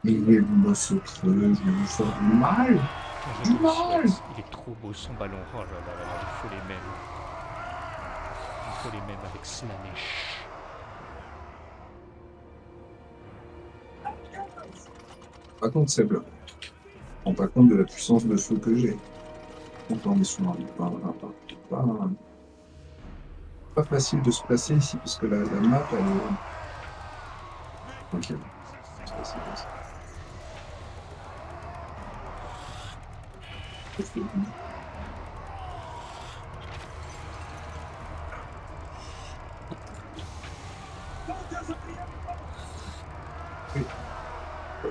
Mais il est beau ce creux, je vais vous faire du mal. Je Du te le mal. souhaite. Il est trop beau son ballon. Oh là là là là, il faut les mêmes. Il faut les mêmes avec Slanesh. Par contre, c'est blanc. Je me rends pas compte de la puissance de feu que j'ai. Donc on est sur un pas facile de se placer ici, parce que la map, elle est... Ok, bon, c'est passé comme ça. Oui,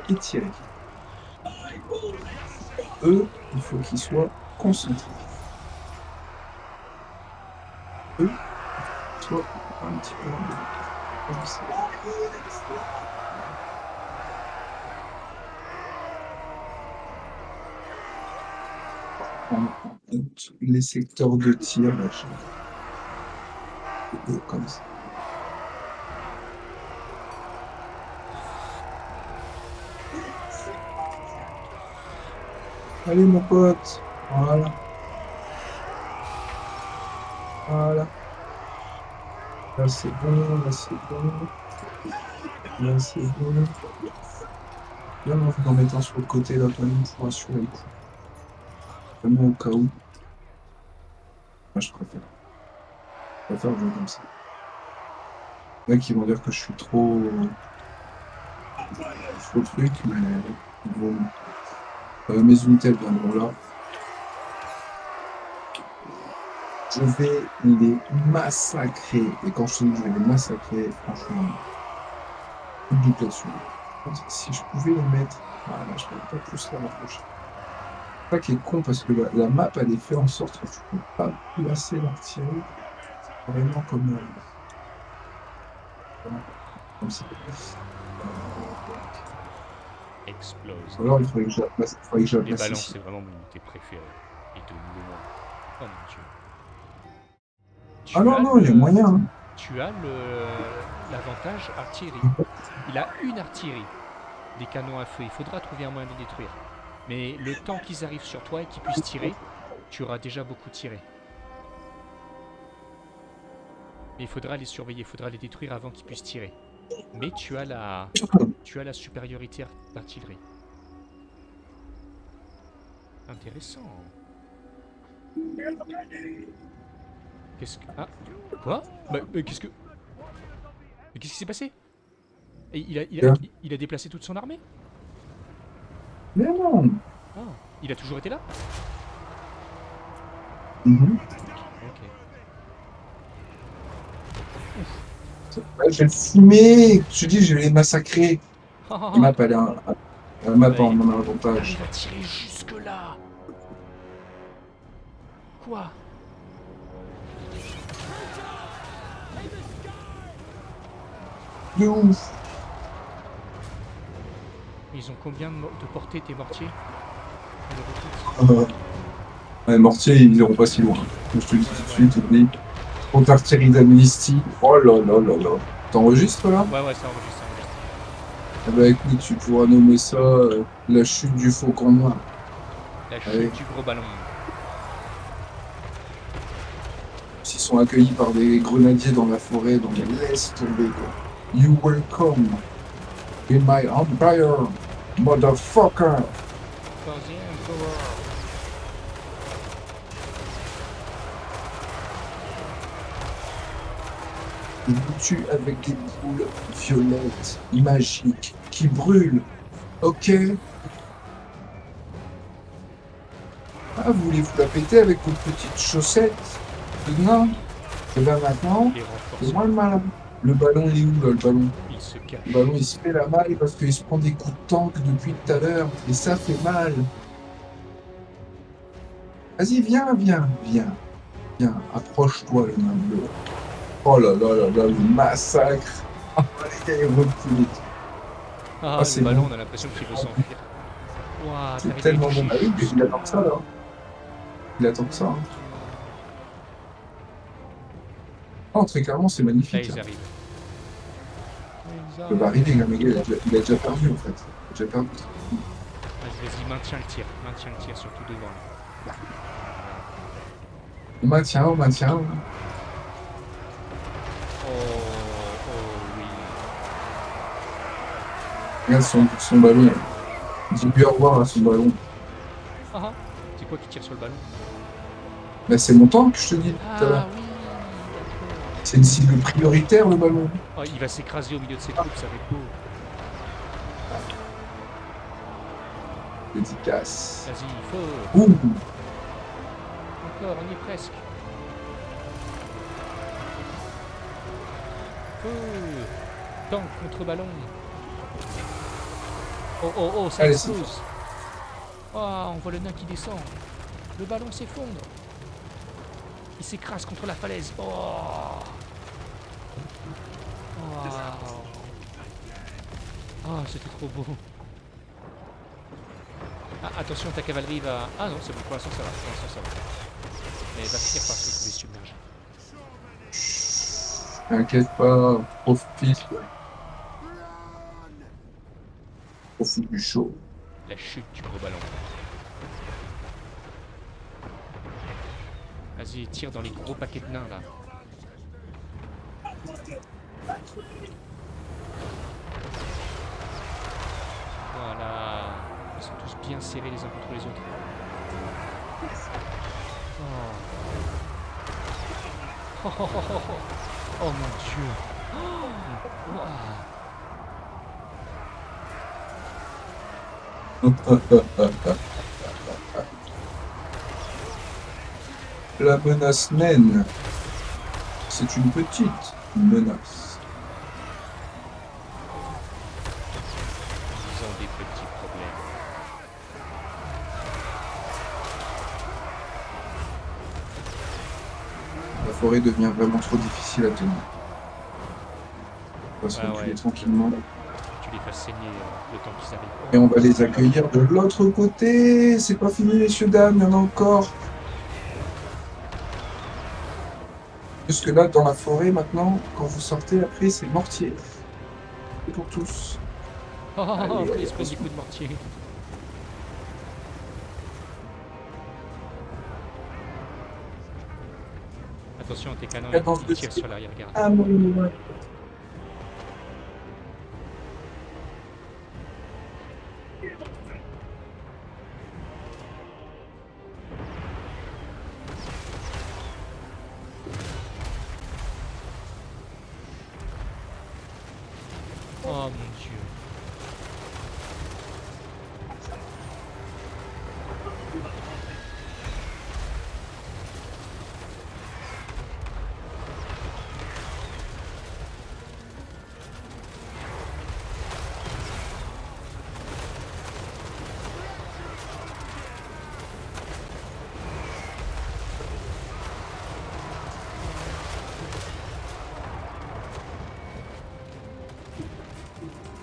étiré. Eux, il faut qu'ils soient concentrés. Eux, soit un petit peu comme ça. Prendre en compte les secteurs de tir, machin. Et eux, comme ça. Allez, mon pote. Voilà, voilà. Là, c'est bon, là, c'est bon. Là, c'est bon. Là, moi, je vais en mettre un sur le côté, là, quand même, pour assurer le coup. Vraiment au cas où. Moi, je préfère. Je préfère jouer comme ça. Il y en a qui vont dire que je suis trop truc, mais bon. Mes unités elles viendront là. Je vais les massacrer. Et quand je te dis que je vais les massacrer, franchement, coup de doute là-dessus. Si je pouvais les mettre. Voilà, je ne peux pas plus les rapprocher. C'est ça qui est con parce que la map, elle est faite en sorte que tu ne peux pas placer l'artillerie vraiment comme ça. Donc, Explose. alors, il faudrait que je la Les place ballons, ici. c'est vraiment mon unité préférée. Et de loin. Oh mon dieu. Ah Tu non, as non, il y a le. moyen, hein. Tu as l'avantage artillerie. Il a une artillerie. Des canons à feu. Il faudra trouver un moyen de les détruire. Mais le temps qu'ils arrivent sur toi et qu'ils puissent tirer, tu auras déjà beaucoup tiré. Mais il faudra les surveiller, il faudra les détruire avant qu'ils puissent tirer. Mais tu as la supériorité d'artillerie. Intéressant. Qu'est-ce que... Ah. Quoi mais qu'est-ce que... Mais qu'est-ce qui s'est passé? Et il a déplacé toute son armée? Mais non. Ah. Il a toujours été là? Mhm. Ok. Ouais, je vais le fumer. Je te dis, je vais les massacrer. La map, elle est la map Bah, en mon il avantage. arrive à tirer jusque là. Quoi? De ouf. Mais ils ont combien de portée tes mortiers? On les recrute. Ouais, mortier, ils iront pas si loin. Je te le dis tout de Ouais, ouais. suite, oublie. Contre artillerie d'amnistie. Oh là là là là. T'enregistres là? Ouais, ouais, ça enregistre, ça enregistre. Eh ben écoute, tu pourras nommer ça la chute du faucon noir. La chute Allez. du gros ballon. S'ils sont accueillis par des grenadiers dans la forêt, donc laisse tomber quoi. You welcome in my empire, motherfucker. For the Emperor. Il vous tue avec des boules violettes, magiques, qui brûlent. Ok? Ah, vous voulez vous la péter avec vos petites chaussettes de nain? Et bien maintenant, Les c'est moi le renforcements. malin. Le ballon, il est où là, le ballon? Il se Le ballon, cache. il se fait la malle parce qu'il se prend des coups de tank depuis tout à l'heure. Et ça fait mal. Vas-y, viens, viens, viens, viens. Approche-toi, le nain bleu. Oh là là là là, le massacre. Ah, allez, reculez. Ah, Ah, le c'est ballon, bon. on a l'impression qu'il veut s'enfuir. Ouah, C'est t'arrives à les tellement bon. toucher Ah oui, mais jusque il attend que ça, là. là. Il attend que Oh ça, mon hein. dieu. Non, très clairement, c'est Là, magnifique, ils hein. arrivent. Il va arriver, le mec, il a déjà perdu en fait. Il a déjà perdu. Vas-y, maintiens le tir, surtout devant. On maintient, on maintient. Oh, oh oui. Regarde son ballon. Dis-lui au revoir à son ballon. Ah ah. C'est quoi qui tire sur le ballon? Bah, c'est mon temps que je te dis tout à Ah l'heure. oui, d'accord. C'est une cible prioritaire, le ballon. Oh, il va s'écraser au milieu de ses troupes, ça va être beau. Dédicace. Vas-y, feu. Ouh, Encore, on y est presque. Feu. Tank contre ballon. Oh, oh, oh, ça allez, explose. Oh, on voit le nain qui descend. Le ballon s'effondre. Il s'écrase contre la falaise. Oh. Wow. Oh, c'était trop beau. Ah, attention, ta cavalerie va... Ah non, c'est bon, pour l'instant ça va. Pour l'instant ça va. Mais elle va finir par se retrouver submergée. t'inquiète pas, profite. Profite du show. La chute du gros ballon. Vas-y, tire dans les gros paquets de nains là. Voilà. Ils sont tous bien serrés les uns contre les autres. Oh, oh, oh, oh, oh, oh. Oh mon dieu. Oh. Wow. La menace naine, c'est une petite menace. Ils ont des petits problèmes. La forêt devient vraiment trop difficile à tenir. On va se reculer tranquillement. Tu les fasses saigner le temps qu'ils arrivent. Et on va les accueillir de l'autre côté. C'est pas fini, messieurs, dames, il y en a encore. Jusque là, dans la forêt, maintenant, quand vous sortez, après, c'est mortier. C'est pour tous. Oh, oh, oh, Allez, ils se prennent des coups de mortier. Attention, tes canons, ils tirent sur l'arrière-garde. Ah, mon... Oh mon dieu.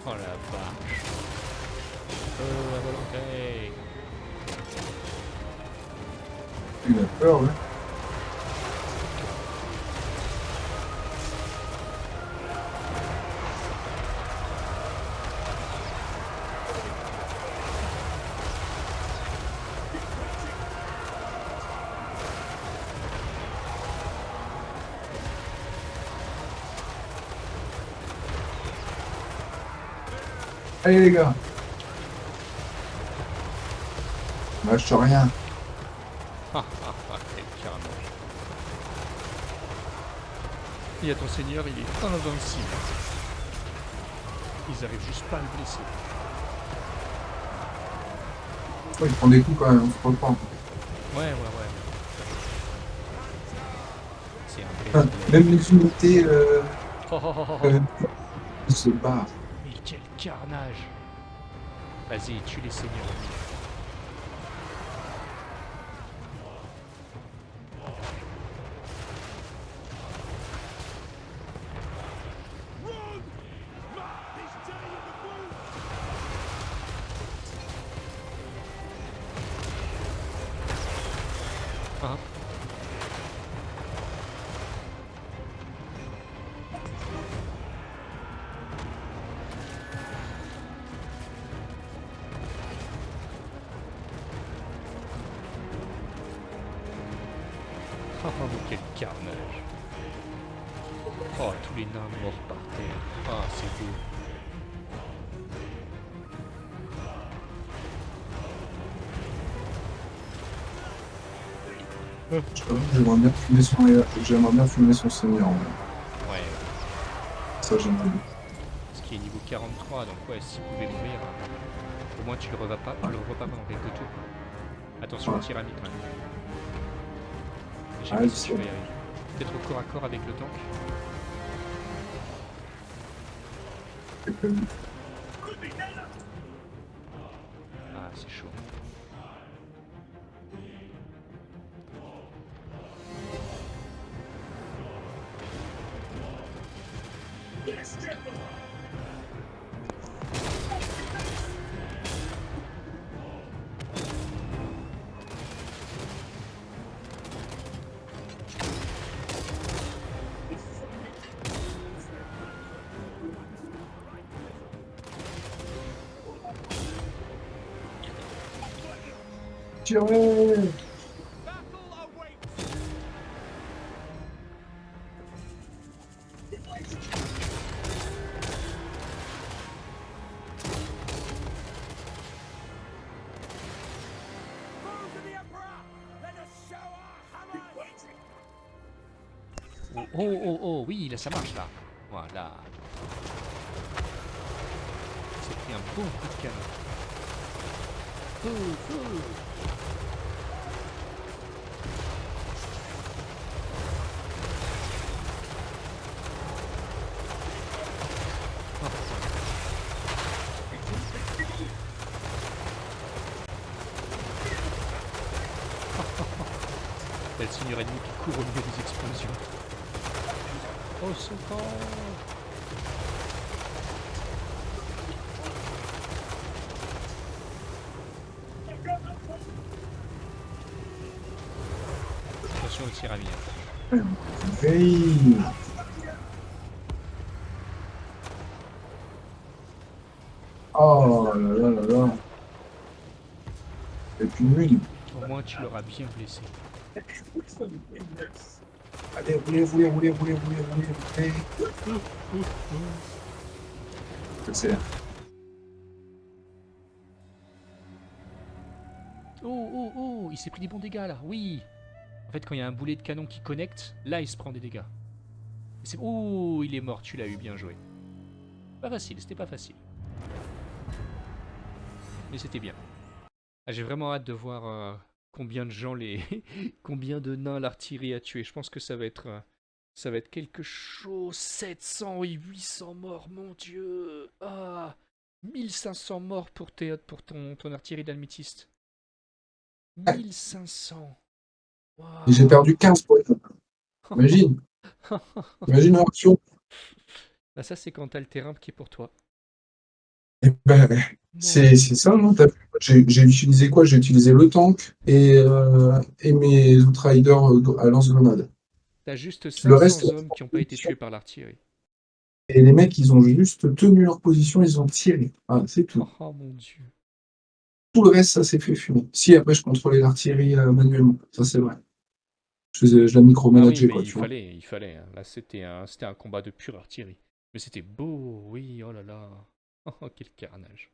Oh la vache. À volonté. Il a peur, ouais. Allez, les gars. Lâche rien. Ah, ah, ah, quel carnage. Et à ton seigneur, il est invincible. Ils arrivent juste pas à le blesser. Oh, il prend des coups quand même, on se reprend. Ouais. C'est un Enfin, vrai même les unités Oh, oh, oh, oh. se barrent. Mais quel carnage. Vas-y, tue les seigneurs. Hein? Quel carnage. Oh, tous les nains morts par terre. Ah, c'est beau. Je t'avoue que j'aimerais bien fumer son seigneur. Ouais. Ouais, Ça, j'aimerais bien. ce qui est niveau 43, donc ouais, s'il pouvait mourir, au moins tu le revois pas, pendant quelques tours. Attention au Ouais. tir quand même. Je sais Ah, pas je si tu sais. vas y arriver. Peut-être au corps à corps avec le tank. Ah, c'est chaud. Tirez! Oh, oh, oh, oh, oui, là ça marche là. Voilà. C'est pris un bon coup de canon. Feu, feu. Oh, t'as le seigneur ennemi qui court au milieu des explosions. Oh, secours! Attention au tir à mire. Hey! Oh là là là là! Et puis lui, Au moins tu l'auras bien blessé. allez, roulez. C'est Oh, oh, oh, il s'est pris des bons dégâts là, oui. En fait, quand il y a un boulet de canon qui connecte, là il se prend des dégâts. Oh, il est mort, tu l'as eu, bien joué. Pas facile, c'était pas facile. Mais c'était bien. Ah, j'ai vraiment hâte de voir combien de gens combien de nains l'artillerie a tué. Je pense que ça va être quelque chose. 700 et 800 morts, mon dieu. Ah, 1500 morts pour ton artillerie d'almitiste. 1500. Et j'ai Waouh. perdu 15 points. Imagine, imagine l'action. Bah ça c'est quand t'as le terrain qui est pour toi. Eh ben, Mon c'est ça, non? J'ai utilisé quoi? J'ai utilisé le tank et mes outriders à lance-grenade. T'as juste Le reste, 500 hommes qui n'ont pas été tués par l'artillerie. et les mecs, ils ont juste tenu leur position, ils ont tiré. Ah, c'est tout. Oh mon dieu. Tout le reste, ça s'est fait fumer. Si, après, je contrôlais l'artillerie manuellement. Ça, c'est vrai. Je la Ah oui, micromanageais, mais quoi, tu vois. il fallait, hein. Là, c'était un combat de pure artillerie. Mais c'était beau, oui, oh là là. Oh, quel carnage.